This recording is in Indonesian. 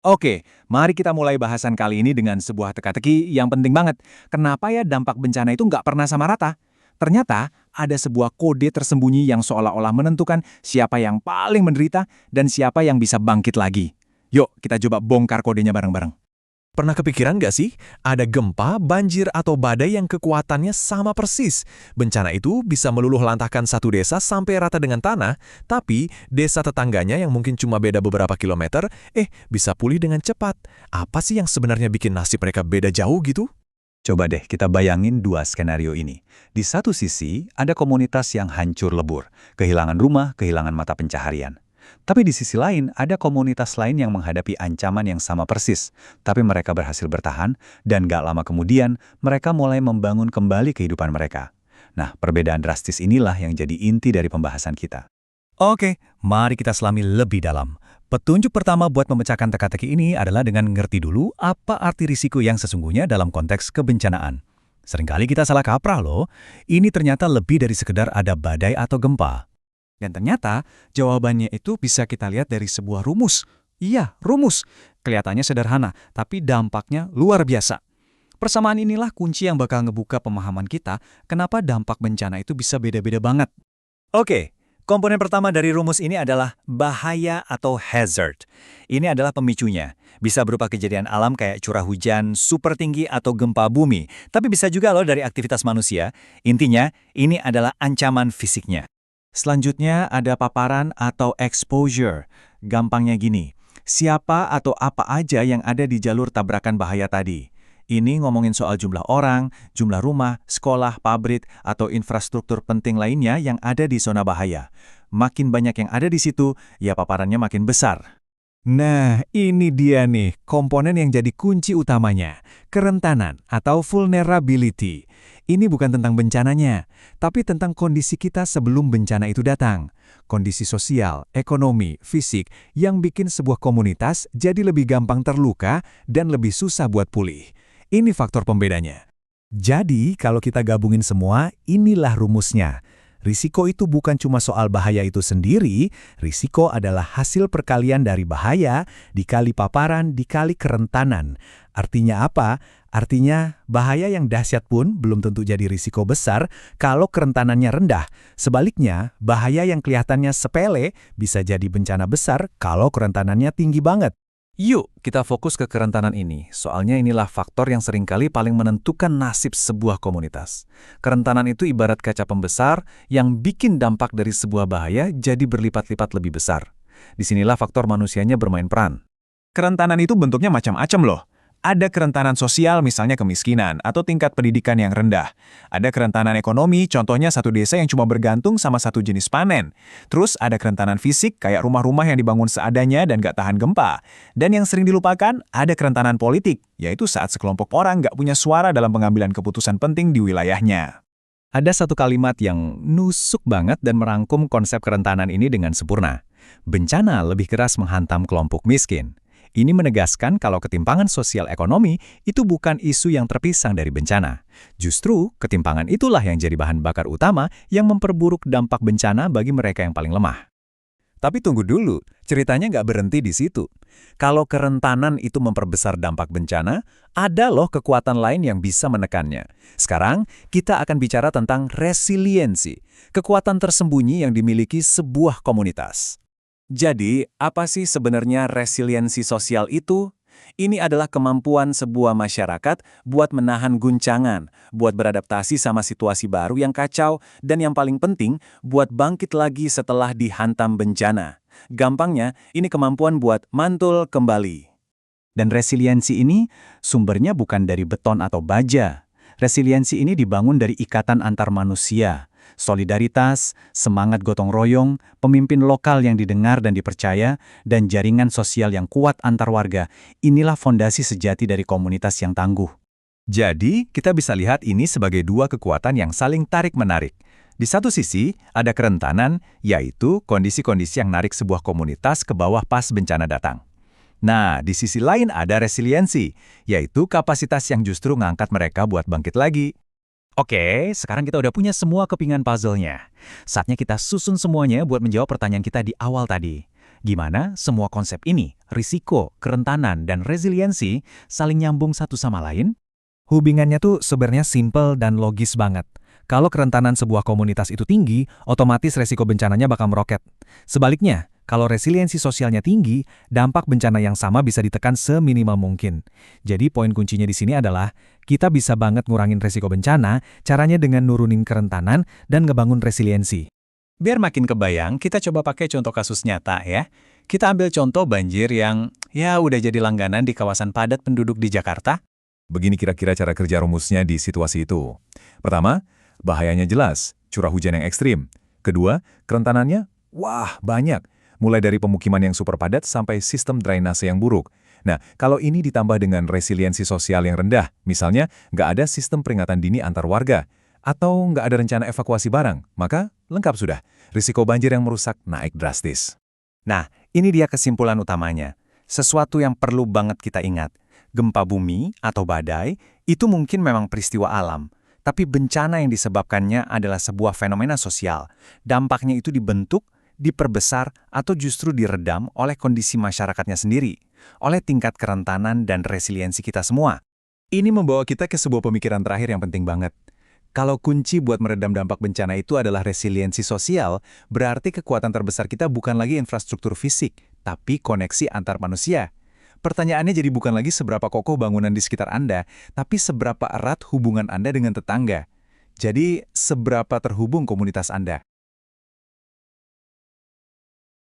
Oke, mari kita mulai bahasan kali ini dengan sebuah teka-teki yang penting banget. Kenapa ya dampak bencana itu nggak pernah sama rata? Ternyata ada sebuah kode tersembunyi yang seolah-olah menentukan siapa yang paling menderita dan siapa yang bisa bangkit lagi. Yuk, kita coba bongkar kodenya bareng-bareng. Pernah kepikiran nggak sih, ada gempa, banjir, atau badai yang kekuatannya sama persis? Bencana itu bisa meluluh lantahkan satu desa sampai rata dengan tanah, tapi desa tetangganya yang mungkin cuma beda beberapa kilometer, bisa pulih dengan cepat. Apa sih yang sebenarnya bikin nasib mereka beda jauh gitu? Coba deh kita bayangin dua skenario ini. Di satu sisi, ada komunitas yang hancur lebur, kehilangan rumah, kehilangan mata pencaharian. Tapi di sisi lain, ada komunitas lain yang menghadapi ancaman yang sama persis, tapi mereka berhasil bertahan, dan gak lama kemudian, mereka mulai membangun kembali kehidupan mereka. Nah, perbedaan drastis inilah yang jadi inti dari pembahasan kita. Oke, mari kita selami lebih dalam. Petunjuk pertama buat memecahkan teka-teki ini adalah dengan ngerti dulu apa arti risiko yang sesungguhnya dalam konteks kebencanaan. Seringkali kita salah kaprah loh, ini ternyata lebih dari sekedar ada badai atau gempa. Dan ternyata jawabannya itu bisa kita lihat dari sebuah rumus. Iya, rumus. Kelihatannya sederhana, tapi dampaknya luar biasa. Persamaan inilah kunci yang bakal ngebuka pemahaman kita kenapa dampak bencana itu bisa beda-beda banget. Oke, komponen pertama dari rumus ini adalah bahaya atau hazard. Ini adalah pemicunya. Bisa berupa kejadian alam kayak curah hujan super tinggi atau gempa bumi. Tapi bisa juga loh dari aktivitas manusia. Intinya, ini adalah ancaman fisiknya. Selanjutnya ada paparan atau exposure. Gampangnya gini, siapa atau apa aja yang ada di jalur tabrakan bahaya tadi. Ini ngomongin soal jumlah orang, jumlah rumah, sekolah, pabrik, atau infrastruktur penting lainnya yang ada di zona bahaya. Makin banyak yang ada di situ, ya paparannya makin besar. Nah, ini dia nih, komponen yang jadi kunci utamanya. Kerentanan atau vulnerability. Ini bukan tentang bencananya, tapi tentang kondisi kita sebelum bencana itu datang. Kondisi sosial, ekonomi, fisik yang bikin sebuah komunitas jadi lebih gampang terluka dan lebih susah buat pulih. Ini faktor pembedanya. Jadi, kalau kita gabungin semua, inilah rumusnya. Risiko itu bukan cuma soal bahaya itu sendiri, risiko adalah hasil perkalian dari bahaya, dikali paparan, dikali kerentanan. Artinya apa? Artinya, bahaya yang dahsyat pun belum tentu jadi risiko besar kalau kerentanannya rendah. Sebaliknya, bahaya yang kelihatannya sepele bisa jadi bencana besar kalau kerentanannya tinggi banget. Yuk, kita fokus ke kerentanan ini. Soalnya inilah faktor yang seringkali paling menentukan nasib sebuah komunitas. Kerentanan itu ibarat kaca pembesar yang bikin dampak dari sebuah bahaya jadi berlipat-lipat lebih besar. Disinilah faktor manusianya bermain peran. Kerentanan itu bentuknya macam-macam loh. Ada kerentanan sosial, misalnya kemiskinan, atau tingkat pendidikan yang rendah. Ada kerentanan ekonomi, contohnya satu desa yang cuma bergantung sama satu jenis panen. Terus ada kerentanan fisik, kayak rumah-rumah yang dibangun seadanya dan gak tahan gempa. Dan yang sering dilupakan, ada kerentanan politik, yaitu saat sekelompok orang gak punya suara dalam pengambilan keputusan penting di wilayahnya. Ada satu kalimat yang nusuk banget dan merangkum konsep kerentanan ini dengan sempurna. Bencana lebih keras menghantam kelompok miskin. Ini menegaskan kalau ketimpangan sosial ekonomi itu bukan isu yang terpisah dari bencana. Justru, ketimpangan itulah yang jadi bahan bakar utama yang memperburuk dampak bencana bagi mereka yang paling lemah. Tapi tunggu dulu, ceritanya nggak berhenti di situ. Kalau kerentanan itu memperbesar dampak bencana, ada loh kekuatan lain yang bisa menekannya. Sekarang, kita akan bicara tentang resiliensi, kekuatan tersembunyi yang dimiliki sebuah komunitas. Jadi, apa sih sebenarnya resiliensi sosial itu? Ini adalah kemampuan sebuah masyarakat buat menahan guncangan, buat beradaptasi sama situasi baru yang kacau, dan yang paling penting, buat bangkit lagi setelah dihantam bencana. Gampangnya, ini kemampuan buat mantul kembali. Dan resiliensi ini sumbernya bukan dari beton atau baja. Resiliensi ini dibangun dari ikatan antar manusia. Solidaritas, semangat gotong royong, pemimpin lokal yang didengar dan dipercaya, dan jaringan sosial yang kuat antar warga. Inilah fondasi sejati dari komunitas yang tangguh. Jadi, kita bisa lihat ini sebagai dua kekuatan yang saling tarik-menarik. Di satu sisi, ada kerentanan, yaitu kondisi-kondisi yang narik sebuah komunitas ke bawah pas bencana datang. Nah, di sisi lain ada resiliensi, yaitu kapasitas yang justru ngangkat mereka buat bangkit lagi. Oke, sekarang kita udah punya semua kepingan puzzle-nya. Saatnya kita susun semuanya buat menjawab pertanyaan kita di awal tadi. Gimana semua konsep ini, risiko, kerentanan, dan resiliensi, saling nyambung satu sama lain? Hubungannya tuh sebenarnya simple dan logis banget. Kalau kerentanan sebuah komunitas itu tinggi, otomatis resiko bencananya bakal meroket. Sebaliknya, kalau resiliensi sosialnya tinggi, dampak bencana yang sama bisa ditekan seminimal mungkin. Jadi poin kuncinya di sini adalah, kita bisa banget ngurangin resiko bencana, caranya dengan nurunin kerentanan dan ngebangun resiliensi. Biar makin kebayang, kita coba pakai contoh kasus nyata ya. Kita ambil contoh banjir yang ya udah jadi langganan di kawasan padat penduduk di Jakarta. Begini kira-kira cara kerja rumusnya di situasi itu. Pertama, bahayanya jelas, curah hujan yang ekstrim. Kedua, kerentanannya, wah banyak. Mulai dari pemukiman yang super padat sampai sistem drainase yang buruk. Nah, kalau ini ditambah dengan resiliensi sosial yang rendah, misalnya nggak ada sistem peringatan dini antar warga, atau nggak ada rencana evakuasi barang, maka lengkap sudah. Risiko banjir yang merusak naik drastis. Nah, ini dia kesimpulan utamanya. Sesuatu yang perlu banget kita ingat. Gempa bumi atau badai itu mungkin memang peristiwa alam, tapi bencana yang disebabkannya adalah sebuah fenomena sosial. Dampaknya itu dibentuk, diperbesar, atau justru diredam oleh kondisi masyarakatnya sendiri, oleh tingkat kerentanan dan resiliensi kita semua. Ini membawa kita ke sebuah pemikiran terakhir yang penting banget. Kalau kunci buat meredam dampak bencana itu adalah resiliensi sosial, berarti kekuatan terbesar kita bukan lagi infrastruktur fisik, tapi koneksi antar manusia. Pertanyaannya jadi bukan lagi seberapa kokoh bangunan di sekitar Anda, tapi seberapa erat hubungan Anda dengan tetangga. Jadi, seberapa terhubung komunitas Anda.